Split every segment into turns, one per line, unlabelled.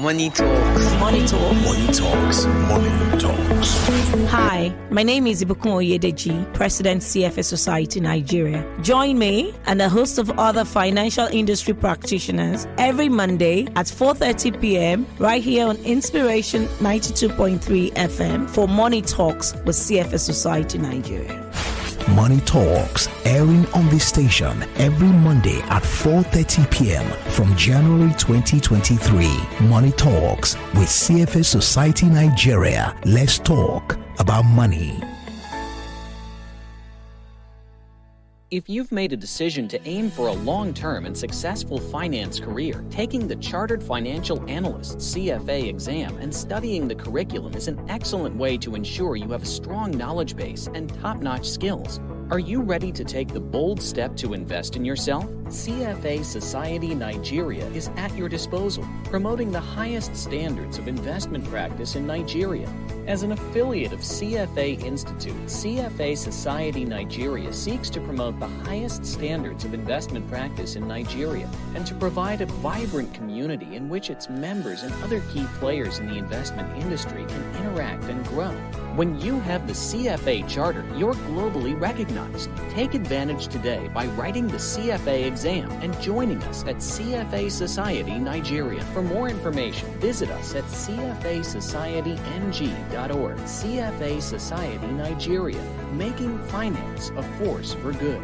Money Talks.
Money Talks.
Money Talks. Money Talks.
Hi, my name is Ibukun Oyedeji, President CFA Society Nigeria. Join me and a host of other financial industry practitioners every Monday at 4:30 p.m. right here on Inspiration 92.3 FM for Money Talks with CFA Society Nigeria.
Money Talks, airing on this station every Monday at 4:30 p.m. from January 2023. Money Talks with CFA Society Nigeria. Let's talk about money.
If you've made a decision to aim for a long-term and successful finance career, taking the Chartered Financial Analyst CFA exam and studying the curriculum is an excellent way to ensure you have a strong knowledge base and top-notch skills. Are you ready to take the bold step to invest in yourself? CFA Society Nigeria is at your disposal, promoting the highest standards of investment practice in Nigeria. As an affiliate of CFA Institute, CFA Society Nigeria seeks to promote the highest standards of investment practice in Nigeria and to provide a vibrant community in which its members and other key players in the investment industry can interact and grow. When you have the CFA Charter, you're globally recognized. Take advantage today by writing the CFA exam and joining us at CFA Society Nigeria. For more information, visit us at cfasocietyn.org. CFA Society Nigeria, making finance a force for good.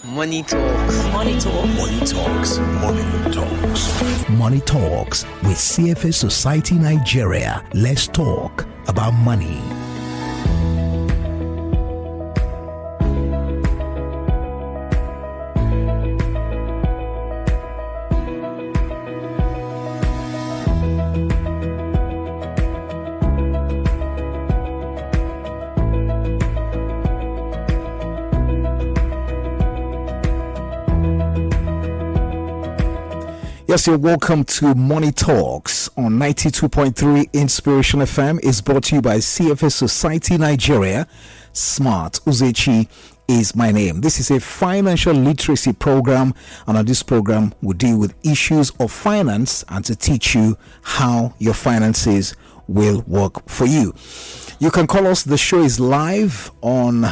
Money Talks.
Money Talks.
Money Talks. Money Talks. Money Talks with CFA Society Nigeria. Let's talk about money. Yes, you're welcome to Money Talks on 92.3 Inspiration FM. It's brought to you by CFA Society Nigeria. Smart Uzechi is my name. This is a financial literacy program, and on this program, we deal with issues of finance and to teach you how your finances will work for you. You can call us. The show is live on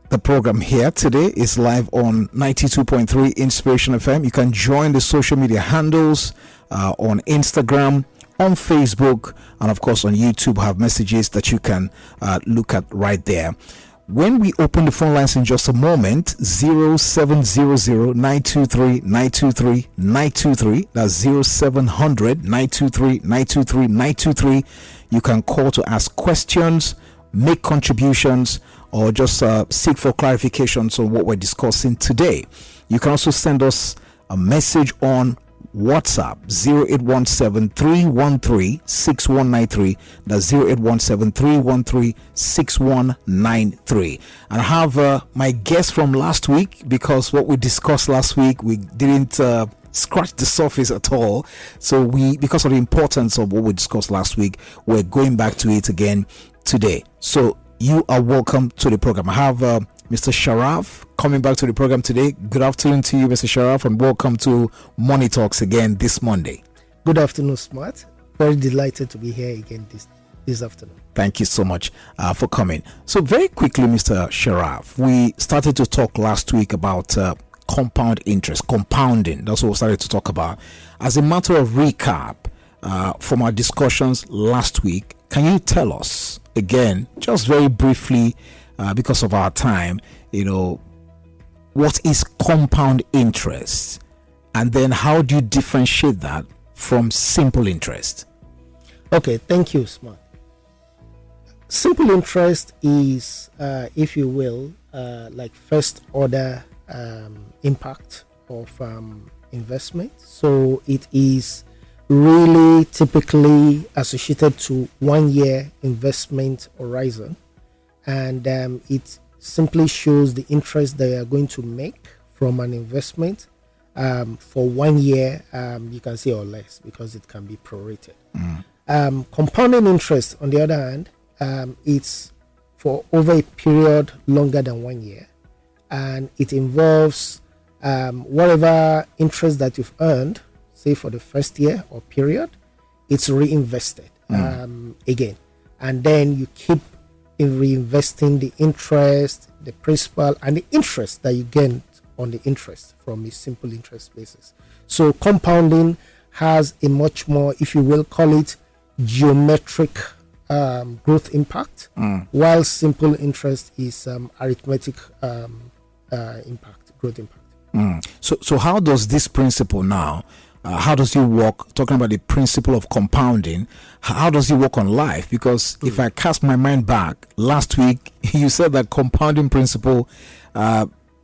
the program here today is live on 92.3 Inspiration FM. You can join the social media handles on Instagram, on Facebook, and of course on YouTube. Have messages that you can look at right there. When we open the phone lines in just a moment, 0700-923-923-923. That's 0700-923-923-923. You can call to ask questions, make contributions, or just seek for clarifications on what we're discussing today. You can also send us a message on WhatsApp, 0817-313-6193. That's 0817-313-6193. And I have my guest from last week, because what we discussed last week, we didn't scratch the surface at all. So because of the importance of what we discussed last week, we're going back to it again today. So you are welcome to the program. I have Mr. Sharaf coming back to the program today. Good afternoon to you, Mr. Sharaf, and welcome to Money Talks again this Monday.
Good afternoon, Smart. Very delighted to be here again this afternoon.
Thank you so much for coming. So very quickly, Mr. Sharaf, we started to talk last week about compound interest, compounding. That's what we started to talk about. As a matter of recap from our discussions last week, can you tell us again, just very briefly, because of our time, what is compound interest, and then how do you differentiate that from simple interest?
Okay, thank you, Smart. Simple interest is, if you will, like first order impact of investment. So it is really typically associated to 1 year investment horizon, and it simply shows the interest they are going to make from an investment for 1 year, you can say, or less, because it can be prorated. Compounding interest, on the other hand, it's for over a period longer than 1 year, and it involves whatever interest that you've earned say for the first year or period, it's reinvested again. And then you keep reinvesting the interest, the principal, and the interest that you get on the interest from a simple interest basis. So compounding has a much more, if you will call it, geometric growth impact, while simple interest is arithmetic impact, growth impact.
So how does this principle now, how does it work, talking about the principle of compounding, how does it work on life? Because if I cast my mind back, last week you said that compounding principle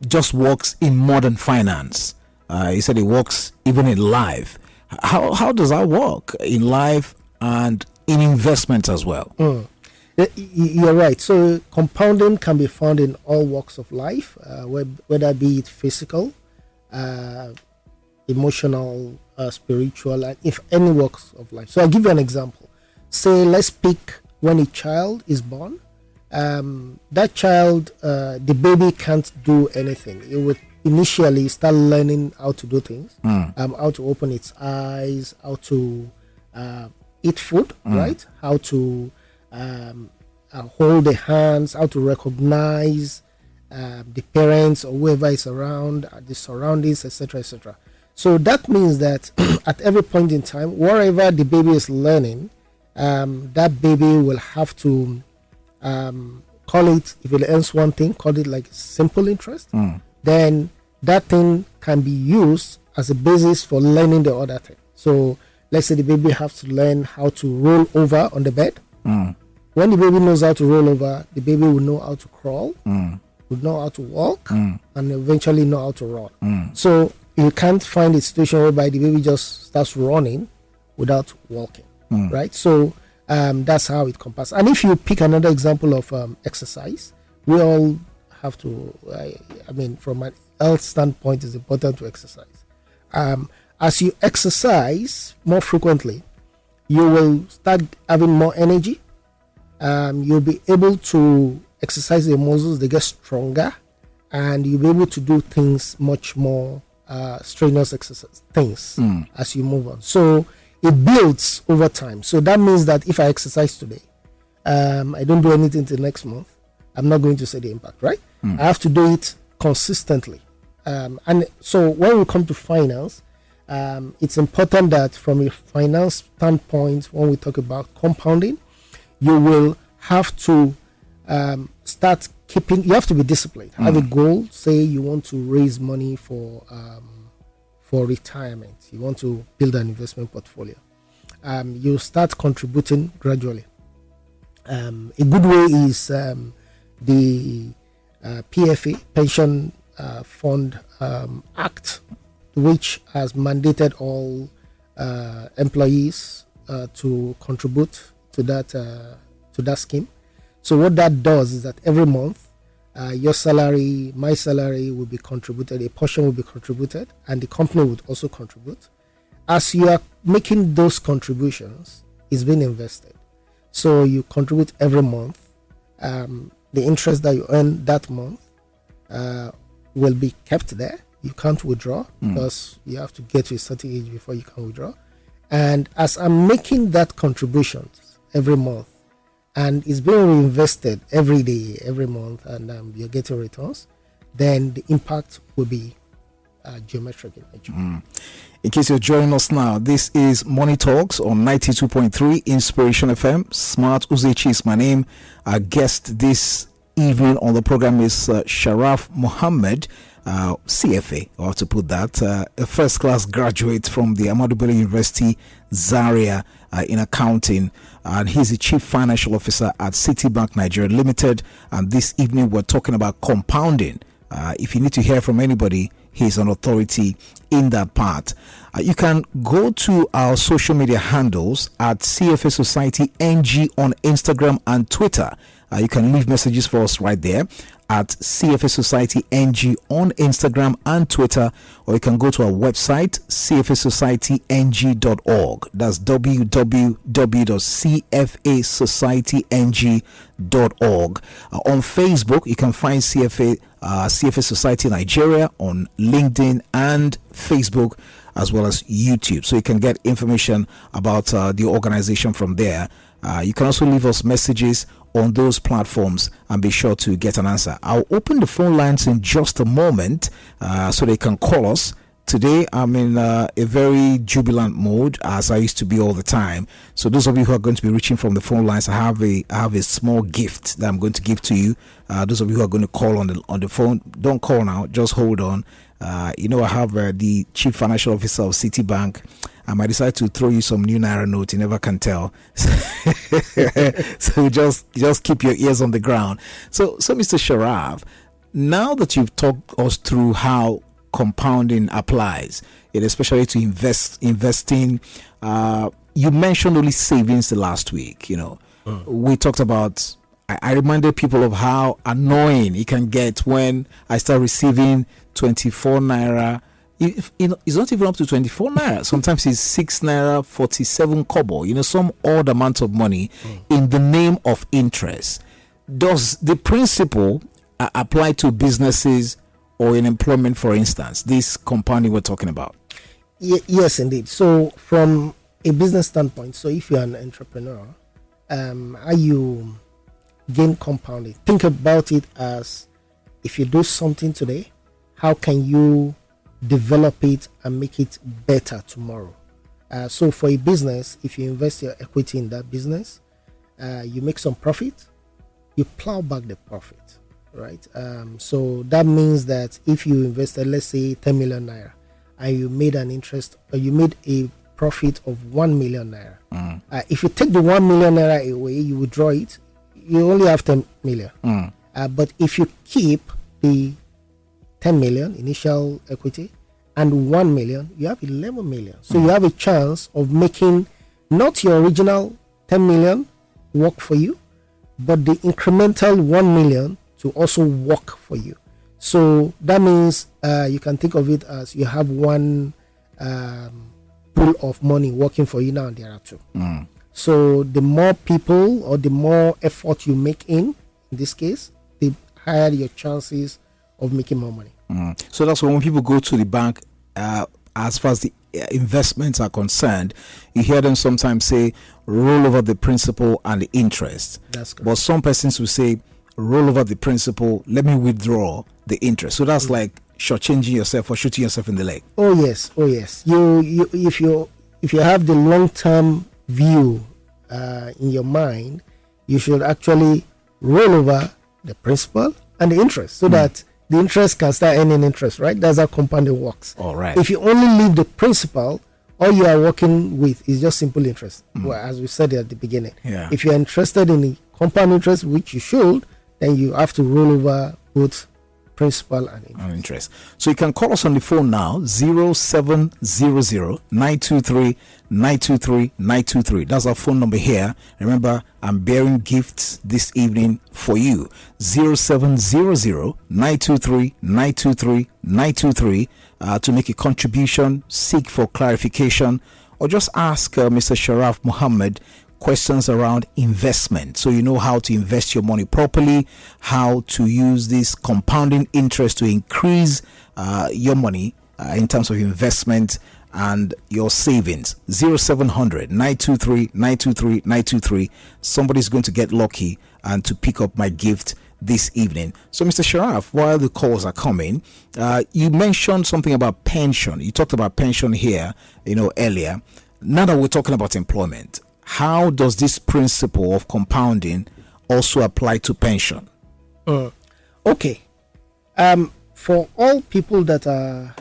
just works in modern finance. You said it works even in life. How does that work in life and in investment as well?
You're right. So compounding can be found in all walks of life, whether be it physical, emotional, spiritual, and if any walks of life. So I'll give you an example. Say, let's pick when a child is born. That child, the baby can't do anything. It would initially start learning how to do things, how to open its eyes, how to eat food, right? How to hold the hands, how to recognize the parents or whoever is around, the surroundings, etc., etc. So that means that at every point in time, wherever the baby is learning, that baby will have to call it, if it learns one thing, call it like simple interest. Then that thing can be used as a basis for learning the other thing. So let's say the baby has to learn how to roll over on the bed. When the baby knows how to roll over, the baby will know how to crawl, will know how to walk, and eventually know how to run. So you can't find a situation whereby the baby just starts running without walking, right? So that's how it compares. And if you pick another example of exercise, we all have to, I mean, from an health standpoint, it's important to exercise. As you exercise more frequently, you will start having more energy. You'll be able to exercise your muscles, they get stronger, and you'll be able to do things much more strenuous exercise things as you move on. So it builds over time. So that means that if I exercise today, I don't do anything till next month, I'm not going to see the impact, right? I have to do it consistently. And so when we come to finance, it's important that from a finance standpoint, when we talk about compounding, you will have to start keeping, you have to be disciplined. Have a goal. Say you want to raise money for retirement. You want to build an investment portfolio. You start contributing gradually. A good way is the PFA, Pension Fund Act, which has mandated all employees to contribute to that scheme. So what that does is that every month, your salary, my salary will be contributed, a portion will be contributed, and the company would also contribute. As you are making those contributions, it's being invested. So you contribute every month. The interest that you earn that month will be kept there. You can't withdraw because you have to get to a certain age before you can withdraw. And as I'm making that contributions every month, and it's being reinvested every day, every month, and you're getting returns, then the impact will be geometric in nature.
In case you're joining us now, this is Money Talks on 92.3 Inspiration FM. Smart Uzechi is my name. Our guest this evening on the program is Sharafadeen Muhammed, CFA, or to put that, a first-class graduate from the Ahmadu Bello University, Zaria, in accounting, and he's the Chief Financial Officer at Citibank Nigeria Limited. And this evening we're talking about compounding. If you need to hear from anybody, he's an authority in that part. You can go to our social media handles at CFA Society NG on Instagram and Twitter. You can leave messages for us right there at CFA Society NG on Instagram and Twitter, or you can go to our website, cfasocietyng.org. That's www.cfasocietyng.org. On Facebook, you can find CFA Society Nigeria on LinkedIn and Facebook. as well as YouTube. So you can get information about the organization from there. You can also leave us messages on those platforms and be sure to get an answer. I'll open the phone lines in just a moment so they can call us. Today, I'm in a very jubilant mode, as I used to be all the time. So those of you who are going to be reaching from the phone lines, I have a small gift that I'm going to give to you. Those of you who are going to call on the phone, don't call now, just hold on. I have the Chief Financial Officer of Citibank. I might decide to throw you some new Naira note. You never can tell. So just keep your ears on the ground. So Mr. Sharaf, now that you've talked us through how compounding applies, it especially to investing, you mentioned only savings the last week. We talked about, I reminded people of how annoying it can get when I start receiving 24 naira. It's not even up to 24 naira. Sometimes it's 6 naira 47 kobo, some odd amount of money in the name of interest. Does the principle apply to businesses or in employment, for instance, this compounding we're talking about?
Yes, indeed. So from a business standpoint, so if you're an entrepreneur, how you gain compounding, think about it as, if you do something today, how can you develop it and make it better tomorrow? So for a business, if you invest your equity in that business, you make some profit, you plow back the profit. Right. So that means that if you invested, let's say 10 million naira, and you made you made a profit of 1 million naira. If you take the 1 million naira away, you withdraw it, you only have 10 million. But if you keep the 10 million initial equity and 1 million, you have 11 million. So you have a chance of making not your original 10 million work for you, but the incremental 1 million to also work for you. So that means you can think of it as you have one pool of money working for you now, and there are two. So the more people or the more effort you make in this case, the higher your chances of making more money.
So that's when people go to the bank, as far as the investments are concerned, you hear them sometimes say, roll over the principal and the interest.
That's correct.
But some persons will say, roll over the principal, let me withdraw the interest. So that's like shortchanging yourself or shooting yourself in the leg.
Oh yes. You if you have the long-term view in your mind, you should actually roll over the principal and the interest so that the interest can start earning interest, right? That's how compounding works.
All right.
If you only leave the principal, all you are working with is just simple interest. Well, as we said at the beginning.
Yeah.
If you're interested in the compound interest, which you should, then you have to roll over both principal and interest.
So you can call us on the phone now, 0700-923-923-923. That's our phone number here. Remember, I'm bearing gifts this evening for you. 0700-923-923-923 to make a contribution, seek for clarification, or just ask Mr. Sharafadeen Muhammed questions around investment, so you know how to invest your money properly, how to use this compounding interest to increase your money in terms of investment and your savings. 0700-923-923-923. Somebody's going to get lucky and to pick up my gift this evening. So Mr. Sharaf, while the calls are coming, you mentioned something about pension. You talked about pension here earlier. Now that we're talking about employment, how does this principle of compounding also apply to pension?
Okay. For all people that are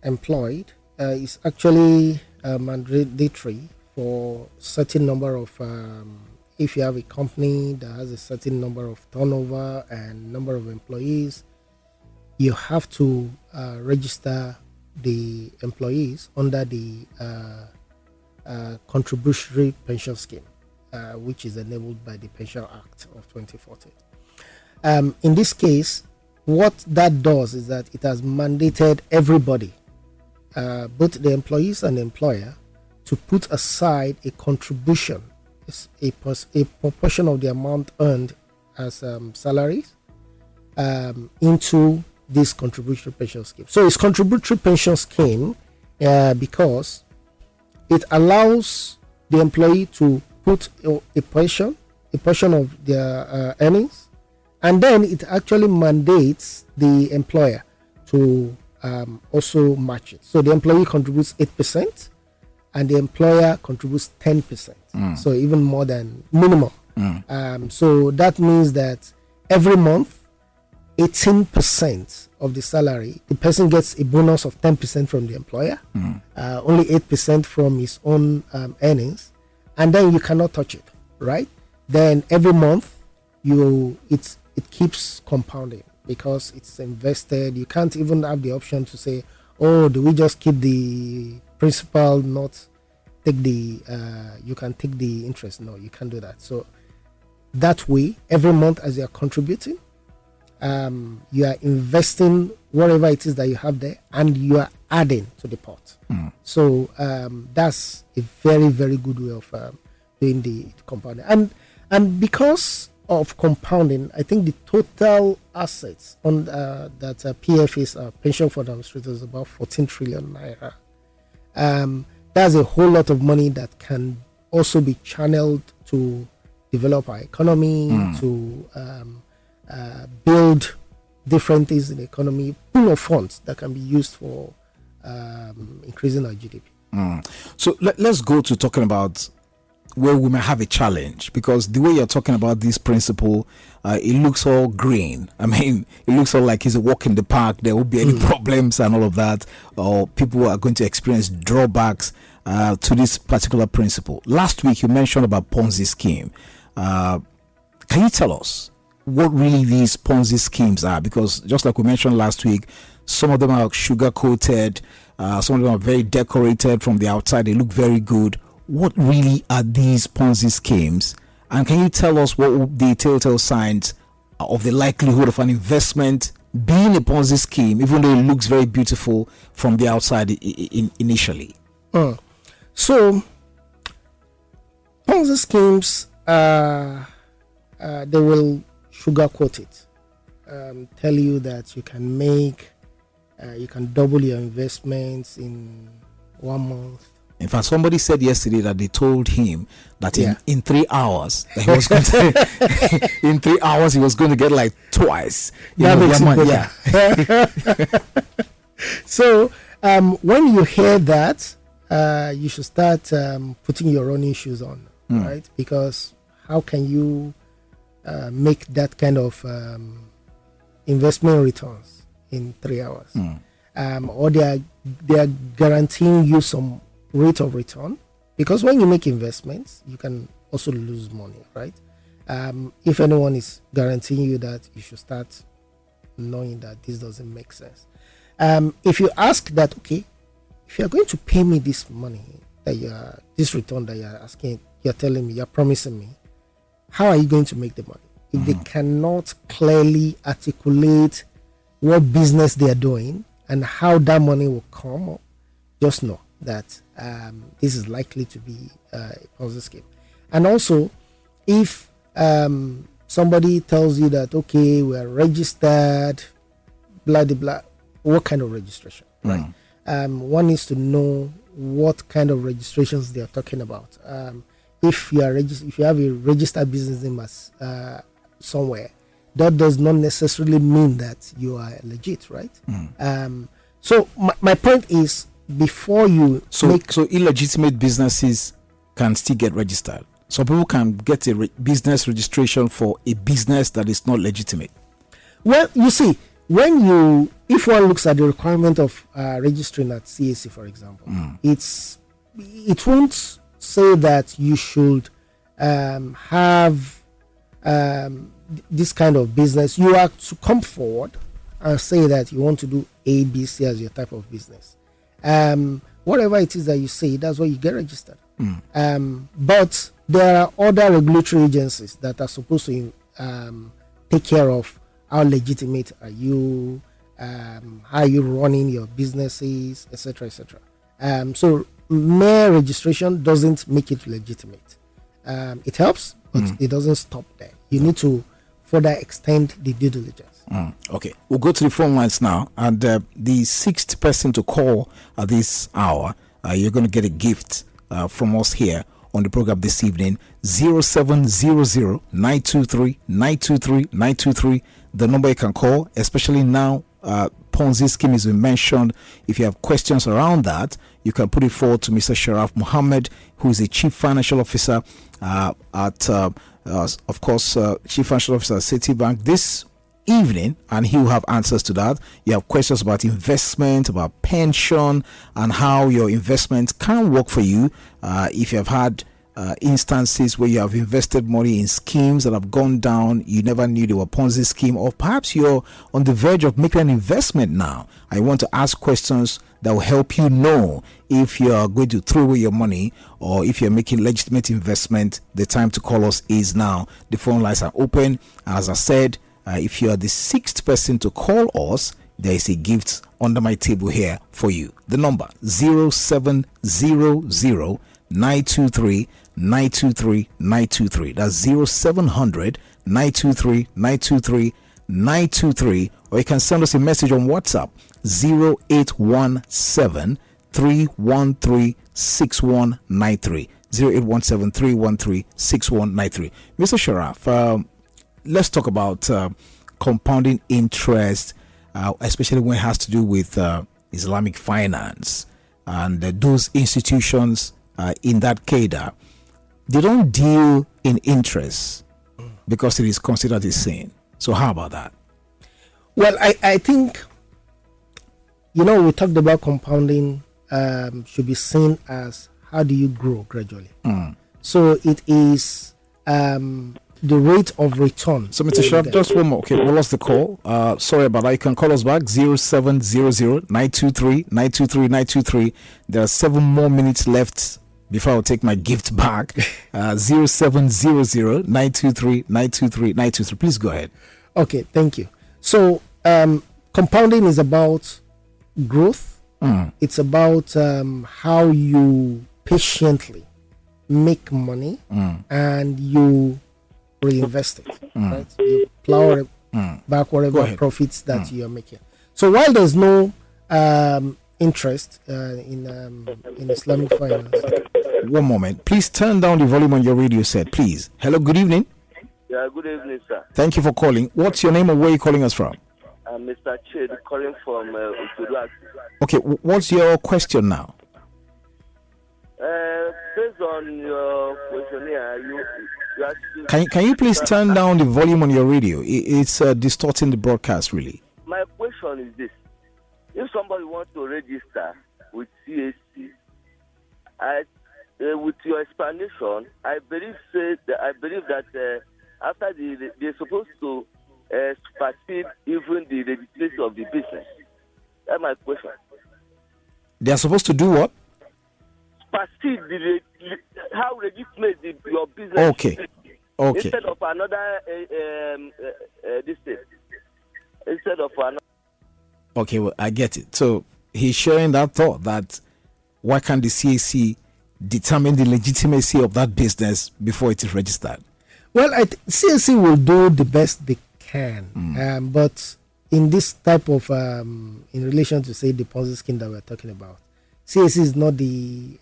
employed, it's actually mandatory for certain number of, if you have a company that has a certain number of turnover and number of employees, you have to register the employees under the contributory pension scheme, which is enabled by the Pension Act of 2014. In this case, what that does is that it has mandated everybody, both the employees and the employer, to put aside a contribution, a proportion of the amount earned as salaries, into this contributory pension scheme. So its contributory pension scheme because it allows the employee to put a portion of their earnings, and then it actually mandates the employer to also match it. So the employee contributes 8%, and the employer contributes 10%. So even more than minimum. So that means that every month, 18% of the salary, the person gets a bonus of 10% from the employer, only 8% from his own earnings, and then you cannot touch it, right? Then every month, it keeps compounding because it's invested. You can't even have the option to say, oh, do we just keep the principal, not take the you can take the interest? No, you can't do that. So that way, every month as you are contributing, you are investing whatever it is that you have there, and you are adding to the pot. So that's a very, very good way of doing the compounding. And because of compounding, I think the total assets on that PFAs, pension fund administrators, is about 14 trillion naira. That's a whole lot of money that can also be channeled to develop our economy, to build different things in the economy, pool of funds that can be used for increasing our GDP.
So let's go to talking about where we may have a challenge, because the way you're talking about this principle, it looks all green. I mean, it looks all like it's a walk in the park. There won't be any problems and all of that, or people are going to experience drawbacks to this particular principle. Last week, you mentioned about Ponzi scheme. Can you tell us what really these Ponzi schemes are? Because just like we mentioned last week, some of them are sugar coated, some of them are very decorated from the outside. They look very good. What really are these Ponzi schemes? And can you tell us what the telltale signs of the likelihood of an investment being a Ponzi scheme, even though it looks very beautiful from the outside initially?
So, Ponzi schemes, they will sugarcoat it, tell you that you can double your investments in 1 month.
In fact, somebody said yesterday that they told him that in 3 hours, that he was going to, in 3 hours he was going to get like twice.
So when you hear that, you should start putting your own issues on, right? Because how can you make that kind of investment returns in 3 hours? Or they are guaranteeing you some rate of return, because when you make investments, you can also lose money, right? If anyone is guaranteeing you that, you should start knowing that this doesn't make sense. If you ask that, okay, if you're going to pay me this money, this return that you're asking, you're telling me, you're promising me, how are you going to make the money? If they cannot clearly articulate what business they are doing and how that money will come up, just know that this is likely to be a Ponzi scheme. And also, if somebody tells you that, okay, we are registered, blah, blah, blah, what kind of registration, right? One needs to know what kind of registrations they are talking about. If you have a registered business name as somewhere, that does not necessarily mean that you are legit, right? So my point is, before you
so illegitimate businesses can still get registered. So people can get a business registration for a business that is not legitimate.
Well, you see, if one looks at the requirement of registering at CAC, for example, it won't say that you should have this kind of business. You are to come forward and say that you want to do A, B, C as your type of business. Whatever it is that you say, that's where you get registered. But there are other regulatory agencies that are supposed to take care of how legitimate are you, how are you running your businesses, etc., etc. So mere registration doesn't make it legitimate. It helps, but it doesn't stop there. You need to further extend the due diligence.
Okay, we'll go to the phone lines now, and the sixth person to call at this hour, you're going to get a gift from us here on the program this evening. 0700 923 923 923, the number you can call, especially now Ponzi scheme has been mentioned. If you have questions around that, you can put it forward to Mr. Sharafadeen Muhammed, who is the Chief Financial Officer Chief Financial Officer at Citibank this evening, and he will have answers to that. You have questions about investment, about pension, and how your investment can work for you. If you have had instances where you have invested money in schemes that have gone down, you never knew they were Ponzi scheme, or perhaps you're on the verge of making an investment now. I want to ask questions that will help you know if you're going to throw away your money or if you're making legitimate investment. The time to call us is now. The phone lines are open. As I said, if you are the sixth person to call us, there is a gift under my table here for you. The number 0700 923 923 923. That's 0700 923 923 923. Or you can send us a message on WhatsApp 0817 313 6193. 0817 313 6193. Mr. Sharaf, let's talk about compounding interest, especially when it has to do with Islamic finance and those institutions in that cadre. They don't deal in interest because it is considered a sin. So how about that?
Well, I think, we talked about compounding should be seen as how do you grow gradually. So it is the rate of return.
So, Mr. Sharaf, just one more. Okay, we lost the call. Sorry about that. You can call us back 0700 923 923 923. There are 7 more minutes left before I'll take my gift back. 0700 923 923 923. Please go ahead.
Okay, thank you. So, compounding is about growth. It's about how you patiently make money and you reinvest it. Right? You plow back whatever profits that you are making. So while there's no interest in Islamic finance.
One moment. Please turn down the volume on your radio set, please. Hello, good evening.
Yeah, good evening, sir.
Thank you for calling. What's your name and where are you calling us from?
I'm Mr. Chid, calling from Utulak.
Okay, what's your question now?
Based on your questionnaire, you
Can you please turn down the volume on your radio? It's distorting the broadcast, really.
My question is this. If somebody wants to register with CAC, with your explanation, I believe that after they're supposed to supersede even the registration of the business. That's my question.
They are supposed to do what?
Supersede how legitimate your business.
Okay.
Instead of another instead of another.
Okay, well, I get it. So he's sharing that thought that why can't the CAC determine the legitimacy of that business before it is registered?
Well, CAC will do the best they can, but in this type of in relation to say the Ponzi scheme that we're talking about, CAC is not the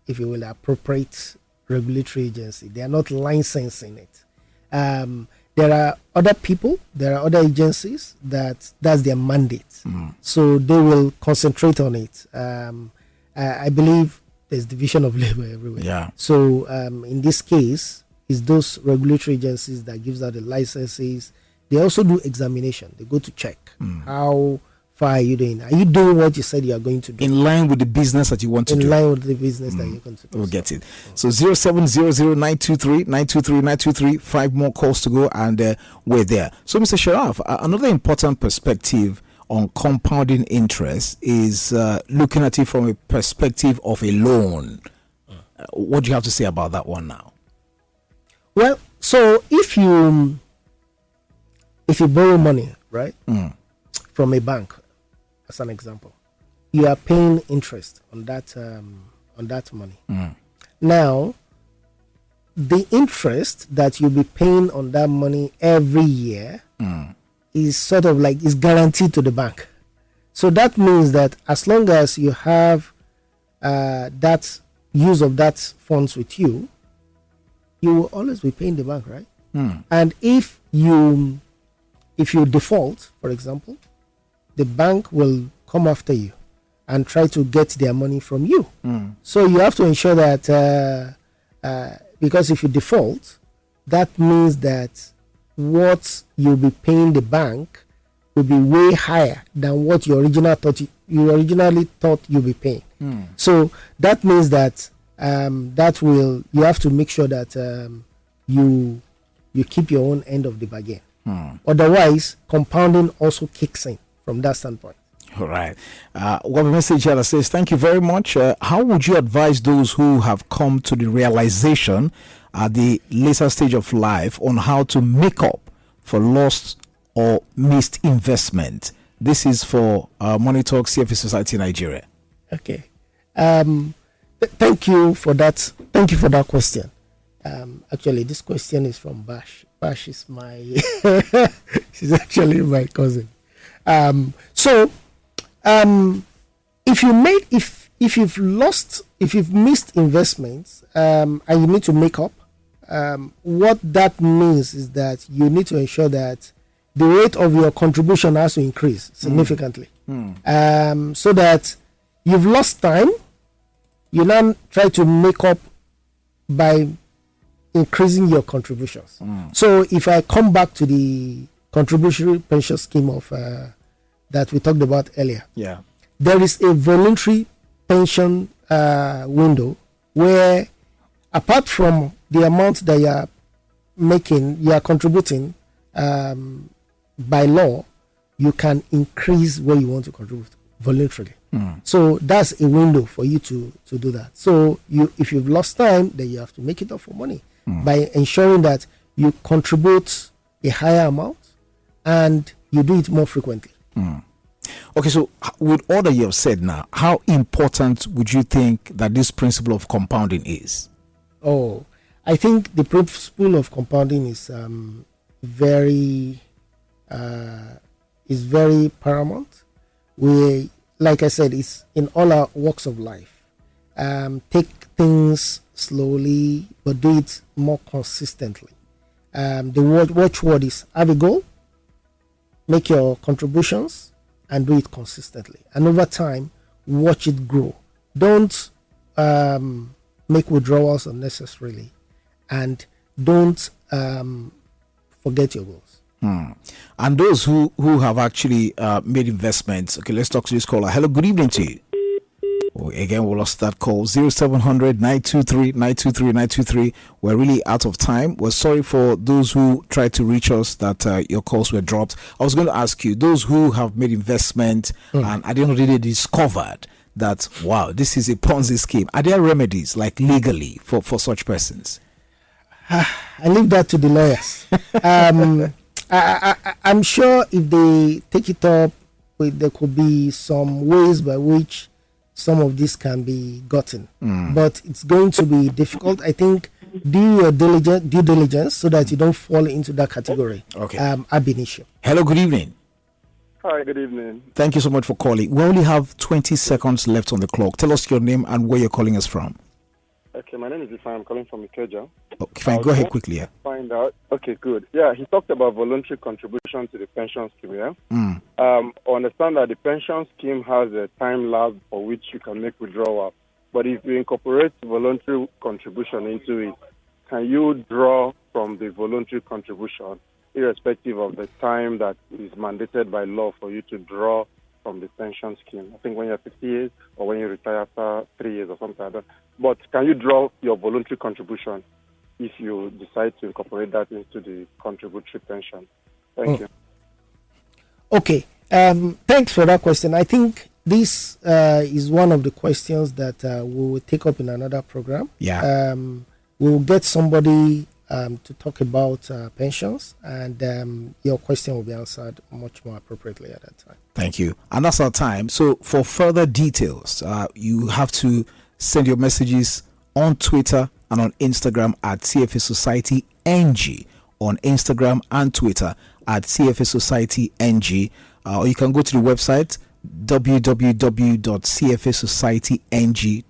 if you will appropriate regulatory agency. They are not licensing it. There are other people, there are other agencies that's their mandate, so they will concentrate on it. I believe there's division of labor everywhere.
Yeah.
So in this case, it's those regulatory agencies that gives out the licenses. They also do examination. They go to check how far are you doing. Are you doing what you said you are going to do?
In line with the business that you want to do.
In line with the business that you're going to do.
We'll get it. So 0700 923 923 923. 5 more calls to go and we're there. So Mr. Sharaf, another important perspective on compounding interest is looking at it from a perspective of a loan. What do you have to say about that one now?
Well, so if you borrow money, right, from a bank, as an example, you are paying interest on that money. Now, the interest that you'll be paying on that money every year is sort of like is guaranteed to the bank. So that means that as long as you have that use of that funds with you, you will always be paying the bank, right? And if you default, for example, the bank will come after you and try to get their money from you. So you have to ensure that because if you default, that means that what you'll be paying the bank will be way higher than what you originally thought you'll be paying. So that means that you have to make sure that you keep your own end of the bargain. Otherwise, compounding also kicks in from that standpoint.
All right. We have a message here that says, thank you very much. How would you advise those who have come to the realization at the later stage of life on how to make up for lost or missed investment? This is for Money Talk CFA Society Nigeria.
Okay. Thank you for that. Thank you for that question. Actually, this question is from Bash. Bash is my she's actually my cousin. If you've missed investments, and you need to make up, what that means is that you need to ensure that the rate of your contribution has to increase significantly, so that you've lost time. You now try to make up by increasing your contributions. So if I come back to the contributory pension scheme of that we talked about earlier, there is a voluntary pension window where, apart from the amount that you are contributing by law, you can increase what you want to contribute voluntarily. So that's a window for you to do that. So if you've lost time, then you have to make it up for money by ensuring that you contribute a higher amount and you do it more frequently.
Okay, so with all that you have said now, how important would you think that this principle of compounding is?
Oh, I think the principle of compounding is very paramount. Like I said, it's in all our walks of life. Take things slowly, but do it more consistently. The watchword is have a goal, make your contributions, and do it consistently. And over time, watch it grow. Don't make withdrawals unnecessarily, and don't forget your goals.
And those who have actually made investments. Okay, let's talk to this caller. Hello, good evening to you. Again, we lost that call. 0700 923 923 923. We're really out of time. We're sorry for those who tried to reach us that your calls were dropped. I was going to ask you, those who have made investment and at the end of the day discovered that, wow, this is a Ponzi scheme. Are there remedies, like legally, for such persons?
I leave that to the lawyers. I'm sure if they take it up, there could be some ways by which some of this can be gotten. But it's going to be difficult. I think do your due diligence so that you don't fall into that category.
Okay.
Ab initio.
Hello, good evening.
Hi, good evening.
Thank you so much for calling. We only have 20 seconds left on the clock. Tell us your name and where you're calling us from.
Okay, my name is Ifan. I'm calling from Ikeja.
Okay, fine. Go ahead quickly. Yeah.
Find out. Okay, good. Yeah, he talked about voluntary contribution to the pension scheme. Yeah. Understand that the pension scheme has a time lag for which you can make withdrawal. But if you incorporate voluntary contribution into it, can you draw from the voluntary contribution, irrespective of the time that is mandated by law for you to draw from the pension scheme? I think when you're 50 years or when you retire after 3 years or something like that. But can you draw your voluntary contribution if you decide to incorporate that into the contributory pension? Thank you.
Okay. Thanks for that question. I think this is one of the questions that we will take up in another program.
Yeah.
We'll get somebody to talk about pensions, and your question will be answered much more appropriately at that time.
Thank you. And that's our time. So for further details, you have to send your messages on Twitter and on Instagram at CFA Society NG, on Instagram and Twitter at CFA Society NG, or you can go to the website www.cfasocietynG.com